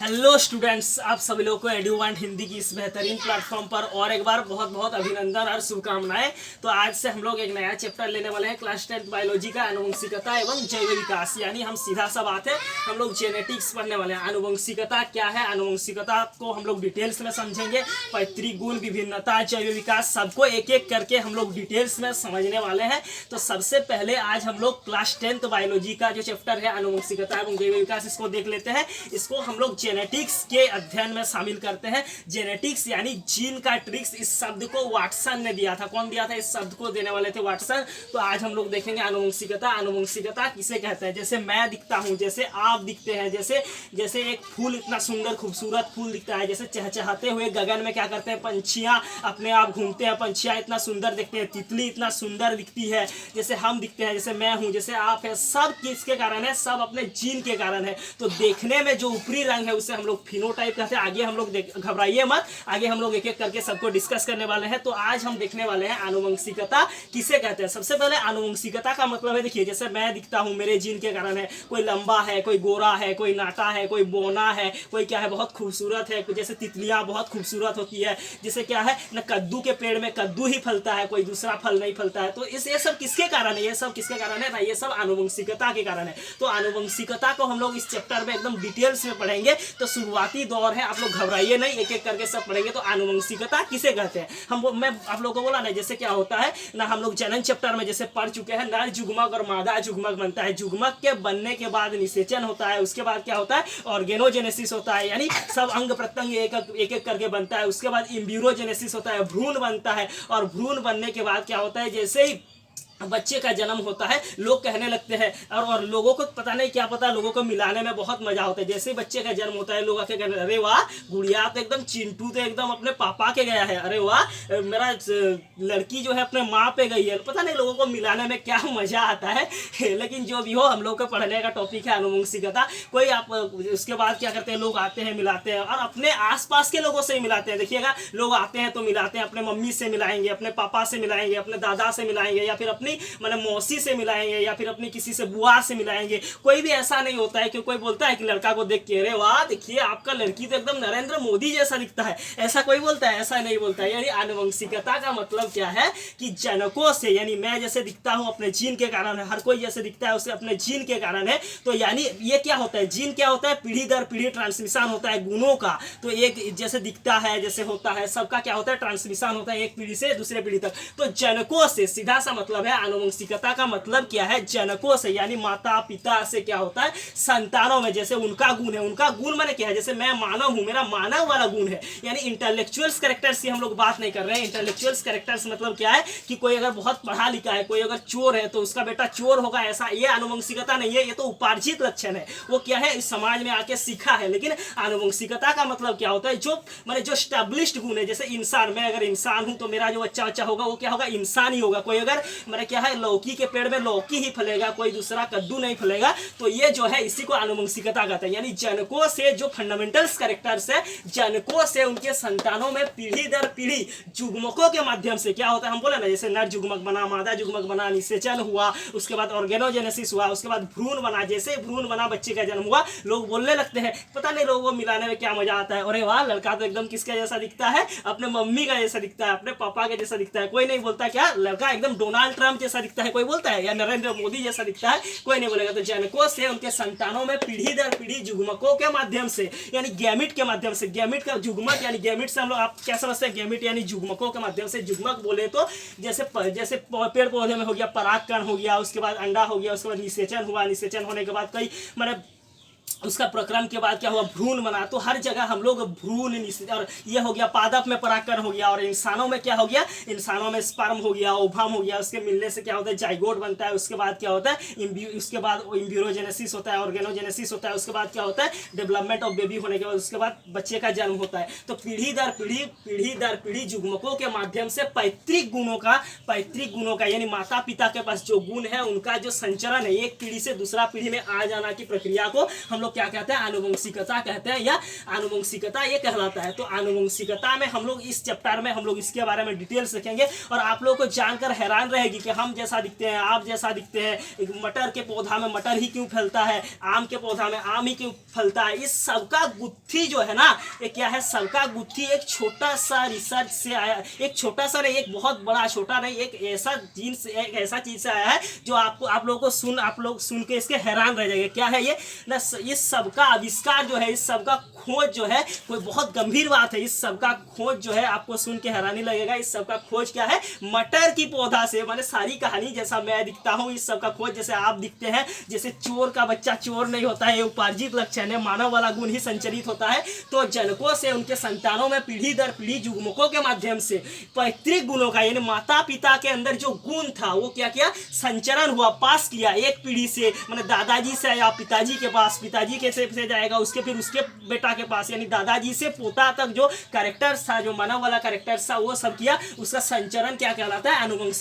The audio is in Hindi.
हेलो स्टूडेंट्स, आप सभी लोगों को एडुवांट हिंदी की इस बेहतरीन प्लेटफॉर्म पर और एक बार बहुत बहुत अभिनंदन और शुभकामनाएं। तो आज से हम लोग एक नया चैप्टर लेने वाले हैं क्लास 10 बायोलॉजी का, आनुवंशिकता एवं जैव विकास। यानी हम सीधा सा बात है, हम लोग जेनेटिक्स पढ़ने वाले हैं। आनुवंशिकता क्या है, आनुवंशिकता को हम लोग डिटेल्स में समझेंगे। पैतृक गुण, विभिन्नता, जैव विकास, सबको एक एक करके हम लोग डिटेल्स में समझने वाले हैं। तो सबसे पहले आज हम लोग क्लास 10 बायोलॉजी का जो चैप्टर है आनुवंशिकता एवं जैव विकास, इसको देख लेते हैं। इसको हम लोग जेनेटिक्स के अध्ययन में शामिल करते हैं। जेनेटिक्स यानी जीन का ट्रिक्स, इस शब्द को वाटसन ने दिया था। कौन दिया था? इस शब्द को देने वाले थे वाटसन। तो आज हम लोग देखेंगे आनुवंशिकता। आनुवंशिकता किसे कहते हैं? जैसे मैं दिखता हूं, जैसे आप दिखते हैं, जैसे एक फूल इतना सुंदर खूबसूरत फूल दिखता है, जैसे चहचहाते हुए गगन में क्या करते हैं, पंछियां अपने आप घूमते हैं, पंछियां इतना सुंदर दिखते हैं, तितली इतना सुंदर दिखती है, जैसे हम दिखते हैं, जैसे मैं हूं, जैसे आप है। सब किसके कारण है? सब अपने जीन के कारण है। तो देखने में जो ऊपरी रंग है उसे हम लोग फिनोटाइप कहते हैं। आगे हम लोग घबराइए मत, आगे हम लोग एक एक करके सबको डिस्कस करने वाले हैं। तो आज हम देखने वाले हैं आनुवंशिकता किसे कहते हैं। सबसे पहले आनुवंशिकता का मतलब है, देखिए जैसे मैं दिखता हूं मेरे जीन के कारण है। कोई लंबा है, कोई गोरा है, कोई नाटा है, कोई बोना है, कोई क्या है बहुत खूबसूरत है, जैसे तितलियां बहुत खूबसूरत होती है, जैसे क्या है ना, कद्दू के पेड़ में कद्दू ही फलता है, कोई दूसरा फल नहीं फलता है। तो ये सब किसके कारण है? ये सब किसके कारण है ना? ये सब आनुवंशिकता के कारण है। तो आनुवंशिकता को हम लोग इस चैप्टर में एकदम डिटेल्स में पढ़ेंगे। तो शुरुआती दौर है, आप लोग घबराइए नहीं, एक एक करके सब पढ़ेंगे। तो आनुवंशिकता किसे कहते हैं? मैं आप लोगों को बोला ना, जैसे क्या होता है ना, हम लोग जनन चैप्टर में जैसे पढ़ चुके हैं, नर जुग्मक और मादा जुग्मक बनता है। जुग्मक के बनने के बाद निषेचन होता है, उसके बाद क्या होता है, ऑर्गेनोजेनेसिस होता है, यानी सब अंग प्रत्यंग एक एक करके बनता है। उसके बाद इम्ब्यूरोजेनेसिस होता है, भ्रूण बनता है। और भ्रूण बनने के बाद क्या होता है, जैसे ही बच्चे का जन्म होता है, लोग कहने लगते हैं, और लोगों को पता नहीं क्या पता, लोगों को मिलाने में बहुत मजा होता है। जैसे बच्चे का जन्म होता है, लोग आके कहते हैं, अरे वाह गुड़िया तो एकदम, चिंटू तो एकदम अपने पापा के गया है, अरे वाह मेरा लड़की जो है अपने माँ पे गई है। पता नहीं लोगों को मिलाने में क्या मजा आता है। लेकिन जो भी हो, हम लोग का पढ़ने का टॉपिक है आनुवंशिकता। कोई आप उसके बाद क्या करते हैं, लोग आते हैं मिलाते हैं, और अपने आसपास के लोगों से ही मिलाते हैं। देखिएगा, लोग आते हैं तो मिलाते हैं, अपने मम्मी से मिलाएंगे, अपने पापा से मिलाएंगे, अपने दादा से मिलाएंगे, या फिर मैंने मौसी से मिलाएंगे, या फिर अपनी किसी से बुआ से मिलाएंगे। कोई भी ऐसा नहीं होता है कि कोई बोलता है कि लड़का को देख के, अरे वाह देखिए आपका लड़की तो एकदम नरेंद्र मोदी जैसा दिखता है, ऐसा कोई बोलता है? ऐसा नहीं बोलता है। यानी आनुवंशिकता का मतलब क्या है कि जनकों से, यानी मैं जैसे दिखता हूं अपने जीन के कारण है, हर कोई जैसे दिखता है उसे अपने जीन के कारण है। तो यानी ये क्या होता है, जीन क्या होता है, पीढ़ी दर पीढ़ी ट्रांसमिशन होता है गुणों का। तो एक जैसे दिखता है, जैसे होता है, सबका क्या होता है, ट्रांसमिशन होता है एक पीढ़ी से दूसरे पीढ़ी तक। तो जनकों से सीधा सा मतलब है। आनुवंशिकता का मतलब क्या है, जनकों से, यानी माता पिता से क्या होता है, संतानों में जैसे उनका गुण है। उनका गुण मैंने क्या है, जैसे मैं मानव हूं, मेरा मानव वाला गुण है। यानी इंटेलेक्चुअल्स कैरेक्टर्स की हम लोग बात नहीं कर रहे हैं। इंटेलेक्चुअल्स कैरेक्टर्स मतलब क्या है कि कोई अगर बहुत पढ़ा लिखा है, कोई अगर चोर है तो उसका बेटा चोर होगा, ऐसा ये आनुवंशिकता नहीं है। ये तो उपार्जित लक्षण है, वो क्या है, इस समाज में आके सीखा है। लेकिन आनुवंशिकता का मतलब क्या होता है, जो मैंने जो स्टैब्लिश्ड गुण है, जैसे इंसान, मैं अगर इंसान हूं तो मेरा जो बच्चा होगा वो क्या होगा, इंसान ही होगा। कोई अगर मैंने क्या है, लौकी के पेड़ में लौकी ही फलेगा, कोई दूसरा कद्दू नहीं फलेगा। तो ये जो है इसी को आनुवंशिकता कहते हैं। यानी जनकों से जो फंडामेंटल्स कैरेक्टर्स है, जनकों से उनके संतानों में पीढ़ी दर पीढ़ी जुग्मकों के माध्यम से क्या होता है, हम बोले ना जैसे नर जुग्मक बना, मादा जुग्मक बना, निषेचन हुआ, उसके बाद ऑर्गेनोजेनेसिस हुआ, उसके बाद भ्रूण बना। जैसे भ्रूण बना, बच्चे का जन्म हुआ, लोग बोलने लगते हैं, पता नहीं लोगों को मिलाने में क्या मजा आता है, अरे वाह लड़का तो एकदम किसका जैसा दिखता है, अपने मम्मी का जैसा दिखता है, अपने पापा के जैसा दिखता है। कोई नहीं बोलता क्या लड़का एकदम डोनाल्ड ट्रंप जैसा दिखता है, कोई बोलता है, या नरेंद्र मोदी जैसा दिखता है, कोई नहीं बोलेगा। तो जनकों से उनके संतानों में पीढ़ी दर पीढ़ी जुग्मकों के माध्यम से, यानी गैमिट के माध्यम से, गैमिट का जुग्मक यानी गैमिट से हम लोग, आप क्या समझते हैं, गैमिट यानी जुग्मकों के माध्यम से। जुग्मक बोले तो जैसे पेड़ पौधे में हो गया परागकण हो गया, उसके बाद अंडा हो गया, उसके बाद निषेचन हुआ, निषेचन होने के बाद कई मैंने उसका प्रक्रम के बाद क्या हुआ, भ्रूण बना। तो हर जगह हम लोग भ्रूण, और ये हो गया पादप में परागकण हो गया, और इंसानों में क्या हो गया, इंसानों में स्पर्म हो गया, ओवम हो गया, उसके मिलने से क्या होता है, जाइगोट बनता है। उसके बाद क्या होता है, उसके बाद इम्ब्यूरोजेनेसिस होता है, ऑर्गेनोजेनेसिस होता है। उसके बाद क्या होता है, डेवलपमेंट ऑफ बेबी होने के बाद उसके बाद बच्चे का जन्म होता है। तो पीढ़ी दर पीढ़ी जुग्मकों के माध्यम से पैतृक गुणों का यानी माता पिता के पास जो गुण है उनका जो संचरण है, एक पीढ़ी से दूसरा पीढ़ी में आ जाना की प्रक्रिया को हम लोग लोग क्या कहते हैं, आनुवंशिकता कहते हैं, या आनुवंशिकता ये कहलाता है। तो आनुवंशिकता में हम लोग इस चैप्टर में हम लोग इसके बारे में डिटेल सीखेंगे और आप लोगों को जानकर हैरान रहेगी कि हम जैसा दिखते हैं, आप जैसा दिखते हैं, एक मटर के पौधा में मटर ही क्यों फैलता है, आम के पौधा में आम ही क्यों फैलता है। इस सबका गुत्थी जो है ना, ये क्या है, सबका गुत्थी एक छोटा सा रिसर्च से आया, एक छोटा सा नहीं, एक बहुत बड़ा, छोटा नहीं, एक ऐसा जीन्स, एक ऐसा चीज से आया है जो आप लोगों को आप लोग सुन के इसके हैरान रह जाएंगे। क्या है ये ना, इस सबका आविष्कार जो है, इस सबका खोज जो है कोई बहुत गंभीर बात है। इस सबका खोज जो है आपको सुन के हैरानी लगेगा। इस सबका खोज क्या है, मटर की पौधा से, माने सारी कहानी जैसा मैं दिखता हूँ, इस सबका खोज जैसे आप दिखते हैं, जैसे चोर का बच्चा चोर नहीं होता है, ये उपार्जित लक्षण है, मानव वाला गुण ही संचरित होता है। तो जनकों से उनके संतानों में पीढ़ी दर पीढ़ी युग्मकों के माध्यम से पैतृक गुणों का, यानी माता पिता के अंदर जो गुण था वो क्या किया, संचरण हुआ, पास किया। एक पीढ़ी से माने दादाजी से आया पिताजी के पास, पिताजी के से जाएगा उसके, फिर उसके बेटा के पास, यानी दादाजी से पोता तक जो कैरेक्टर था, जो मानव वाला कैरेक्टर था, वो सब किया। उसका संचरण क्या कहलाता है, आनुवंशिक।